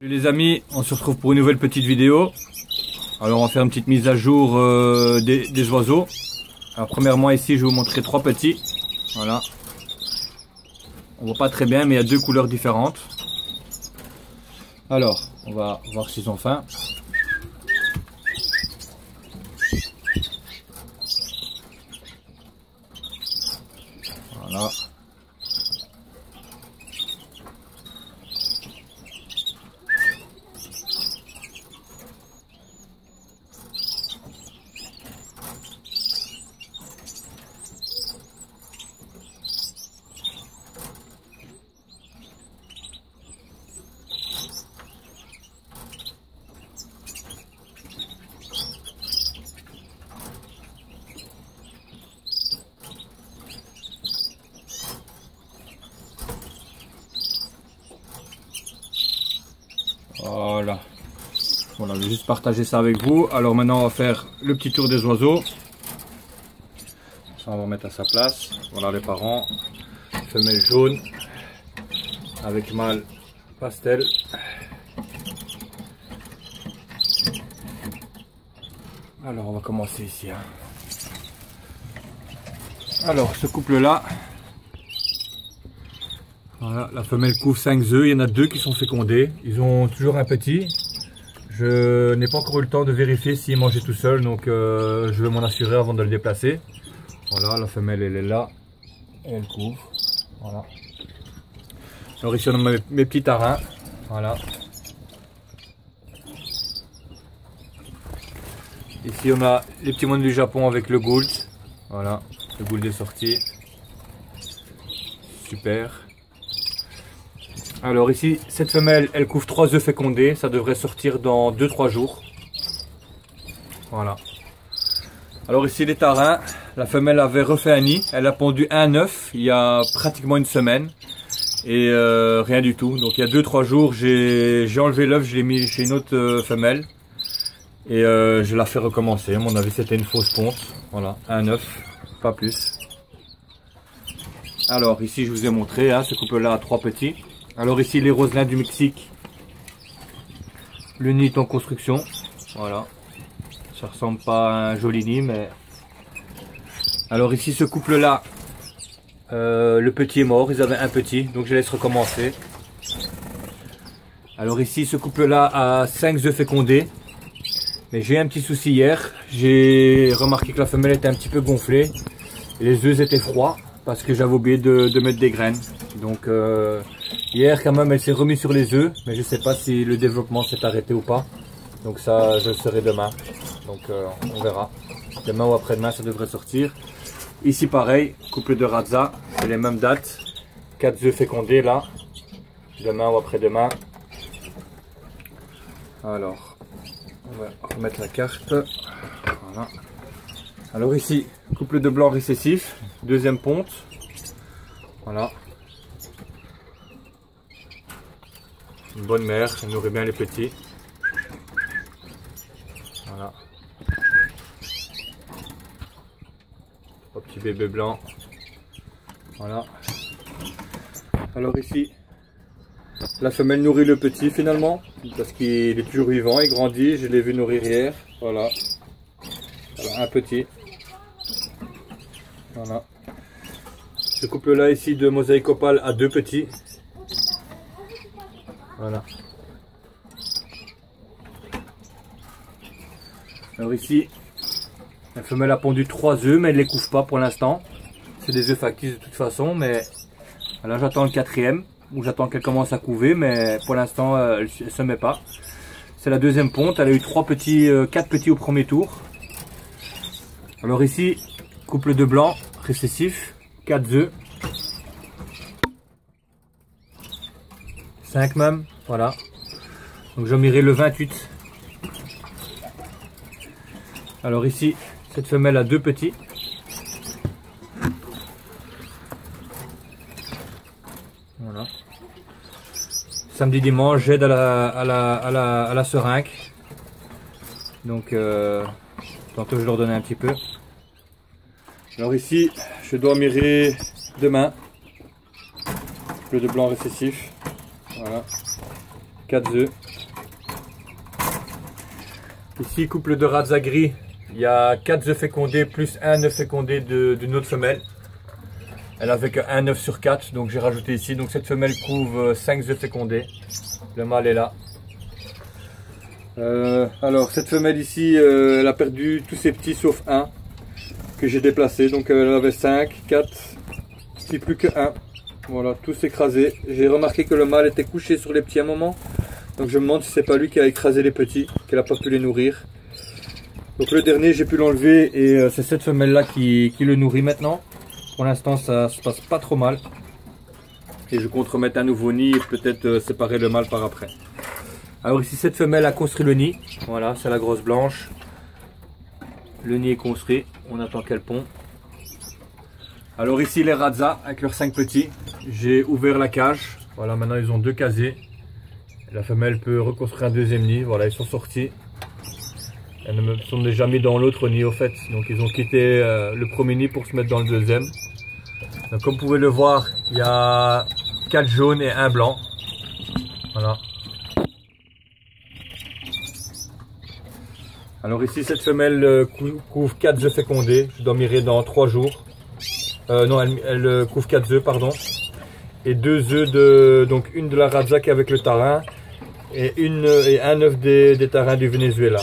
Salut les amis, on se retrouve pour une nouvelle petite vidéo. Alors on va faire une petite mise à jour des oiseaux. Alors premièrement ici je vais vous montrer trois petits. Voilà. On voit pas très bien mais il y a deux couleurs différentes. Alors on va voir s'ils ont faim. Voilà. Voilà, je vais juste partager ça avec vous. Alors maintenant on va faire le petit tour des oiseaux. Ça on va remettre à sa place. Voilà les parents. Femelle jaune avec mâle pastel. Alors on va commencer ici. Alors ce couple là. Voilà, la femelle couvre 5 œufs. Il y en a deux qui sont fécondés. Ils ont toujours un petit. Je n'ai pas encore eu le temps de vérifier s'il mangeait tout seul, donc je vais m'en assurer avant de le déplacer. Voilà, la femelle elle est là et elle couvre. Voilà. Alors ici on a mes petits tarins. Voilà. Ici on a les petits moines du Japon avec le gould. Voilà, le gould est sorti. Super. Alors ici, cette femelle, elle couvre 3 œufs fécondés. Ça devrait sortir dans 2-3 jours. Voilà. Alors ici, les tarins. La femelle avait refait un nid. Elle a pondu un œuf il y a pratiquement une semaine. Et rien du tout. Donc il y a 2-3 jours, j'ai enlevé l'œuf, je l'ai mis chez une autre femelle. Et je la fais recommencer. À mon avis, c'était une fausse ponte. Voilà, un œuf, pas plus. Alors ici, je vous ai montré, ce couple-là a 3 petits. Alors ici les roselins du Mexique, le nid est en construction, voilà, ça ressemble pas à un joli nid mais... Alors ici ce couple là, le petit est mort, ils avaient un petit, donc je laisse recommencer. Alors ici ce couple là a 5 œufs fécondés, mais j'ai un petit souci hier, j'ai remarqué que la femelle était un petit peu gonflée, et les œufs étaient froids, parce que j'avais oublié de mettre des graines, donc... Hier quand même elle s'est remise sur les œufs, mais je ne sais pas si le développement s'est arrêté ou pas. Donc ça je le saurai demain. Donc on verra. Demain ou après-demain ça devrait sortir. Ici pareil, couple de Radza, c'est les mêmes dates. 4 œufs fécondés là. Demain ou après-demain. Alors, on va remettre la carte. Voilà. Alors ici, couple de blancs récessifs, deuxième ponte. Voilà. Une bonne mère, elle nourrit bien les petits. Voilà. Un petit bébé blanc. Voilà. Alors ici, la femelle nourrit le petit finalement, parce qu'il est toujours vivant, il grandit, je l'ai vu nourrir hier. Voilà. Voilà, un petit. Voilà. Ce couple là ici de mosaïque opale a 2 petits. Voilà. Alors ici, la femelle a pondu 3 œufs, mais elle ne les couvre pas pour l'instant. C'est des œufs factices de toute façon, mais là j'attends le 4e, ou j'attends qu'elle commence à couver, mais pour l'instant elle ne se met pas. C'est la deuxième ponte, elle a eu 4 petits au premier tour. Alors ici, couple de blancs récessifs, 4 œufs. 5 même, voilà. Donc j'en mirai le 28. Alors ici, cette femelle a 2 petits. Voilà. Samedi, dimanche, j'aide à la seringue. Donc tantôt je leur donne un petit peu. Alors ici, je dois mirer demain. Bleu de blanc récessif. Voilà. 4 œufs. Ici, couple de Radza gris, il y a 4 œufs fécondés plus un œuf fécondé d'une autre femelle. Elle avait que 1 œuf sur 4, donc j'ai rajouté ici. Donc cette femelle couvre 5 œufs fécondés. Le mâle est là. Alors cette femelle ici, elle a perdu tous ses petits sauf un que j'ai déplacé. Donc elle avait 5, 4, ici plus que 1. Voilà, tous écrasés. J'ai remarqué que le mâle était couché sur les petits à un moment. Donc je me demande si c'est pas lui qui a écrasé les petits, qu'elle n'a pas pu les nourrir. Donc le dernier, j'ai pu l'enlever et c'est cette femelle là qui le nourrit maintenant. Pour l'instant, ça se passe pas trop mal. Et je compte remettre un nouveau nid et peut-être séparer le mâle par après. Alors ici, cette femelle a construit le nid. Voilà, c'est la grosse blanche. Le nid est construit. On attend qu'elle pond. Alors ici, les Radza avec leurs 5 petits. J'ai ouvert la cage. Voilà, maintenant ils ont 2 casiers. La femelle peut reconstruire un deuxième nid. Voilà, ils sont sortis. Elles ne sont déjà mis dans l'autre nid au fait. Donc ils ont quitté le premier nid pour se mettre dans le deuxième. Donc comme vous pouvez le voir, il y a 4 jaunes et 1 blanc. Voilà. Alors ici cette femelle couvre 4 œufs fécondés. Je dormirai dans 3 jours. Non, elle couvre 4 œufs, pardon. Et 2 œufs de, donc une de la Radza qui est avec le tarin. Et un œuf des tarins du Venezuela.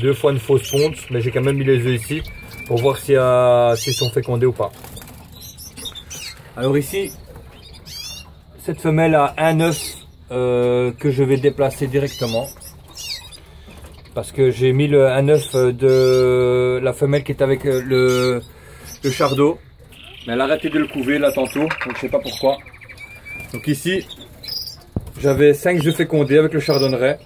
2 fois une fausse ponte, mais j'ai quand même mis les œufs ici pour voir s'ils sont fécondés ou pas. Alors ici, cette femelle a un œuf que je vais déplacer directement. Parce que j'ai mis un œuf de la femelle qui est avec le chardot. Mais elle a arrêté de le couver là tantôt, donc je sais pas pourquoi. Donc ici, j'avais 5 œufs fécondés avec le chardonneret.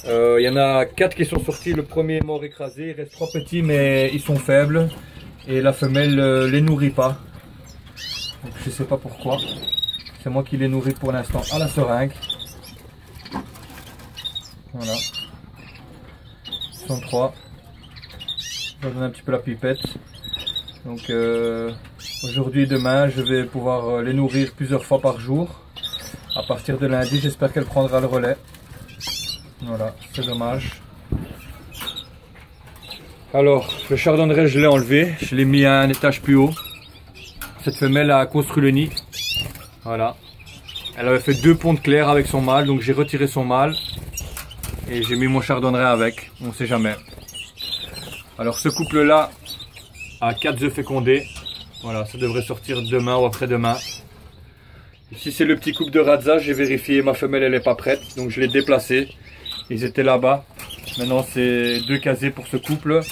Il y en a 4 qui sont sortis, le premier est mort écrasé, il reste 3 petits mais ils sont faibles et la femelle les nourrit pas. Donc je sais pas pourquoi, c'est moi qui les nourris pour l'instant à la seringue. Voilà, ils sont 3, je vais donner un petit peu la pipette. Donc aujourd'hui et demain je vais pouvoir les nourrir plusieurs fois par jour. À partir de lundi j'espère qu'elle prendra le relais. Voilà, c'est dommage. Alors, le chardonneret, je l'ai enlevé. Je l'ai mis à un étage plus haut. Cette femelle a construit le nid. Voilà. Elle avait fait 2 pontes claires avec son mâle. Donc, j'ai retiré son mâle. Et j'ai mis mon chardonneret avec. On ne sait jamais. Alors, ce couple-là a 4 œufs fécondés. Voilà, ça devrait sortir demain ou après-demain. Ici, c'est le petit couple de Radza. J'ai vérifié, ma femelle, elle n'est pas prête. Donc, je l'ai déplacée. Ils étaient là-bas. Maintenant, c'est 2 casiers pour ce couple.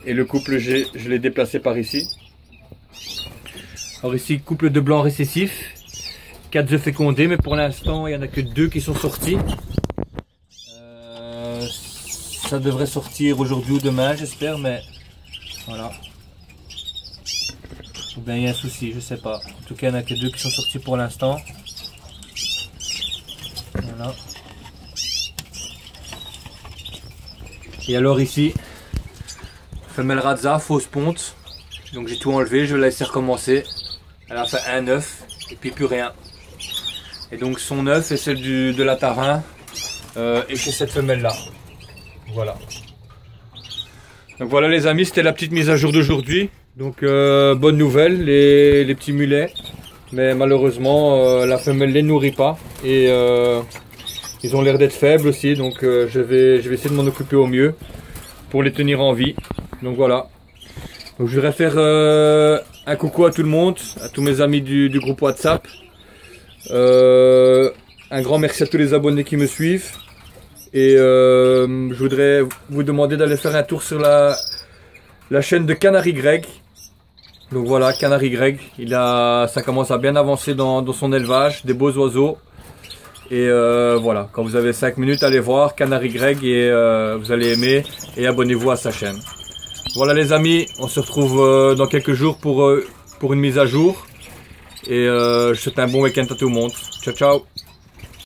Et le couple, je l'ai déplacé par ici. Alors ici, couple de blancs récessifs. 4 œufs fécondés, mais pour l'instant, il n'y en a que 2 qui sont sortis. Ça devrait sortir aujourd'hui ou demain, j'espère, mais voilà. Ou bien il y a un souci, je sais pas. En tout cas, il n'y en a que 2 qui sont sortis pour l'instant. Voilà. Et alors ici, femelle Radza, fausse ponte. Donc j'ai tout enlevé, je vais la laisser recommencer. Elle a fait un œuf et puis plus rien. Et donc son œuf et celle de la tarin est chez cette femelle là. Voilà. Donc voilà les amis, c'était la petite mise à jour d'aujourd'hui. Donc bonne nouvelle, les petits mulets. Mais malheureusement la femelle les nourrit pas. Et ils ont l'air d'être faibles aussi, donc je vais essayer de m'en occuper au mieux pour les tenir en vie. Donc voilà. Donc je voudrais faire un coucou à tout le monde, à tous mes amis du groupe WhatsApp. Un grand merci à tous les abonnés qui me suivent. Et je voudrais vous demander d'aller faire un tour sur la chaîne de Canary Greg. Donc voilà, Canary Greg, ça commence à bien avancer dans son élevage, des beaux oiseaux. Et voilà, quand vous avez 5 minutes, allez voir Canary Greg et vous allez aimer et abonnez-vous à sa chaîne. Voilà les amis, on se retrouve dans quelques jours pour une mise à jour. Et je souhaite un bon week-end à tout le monde. Ciao ciao.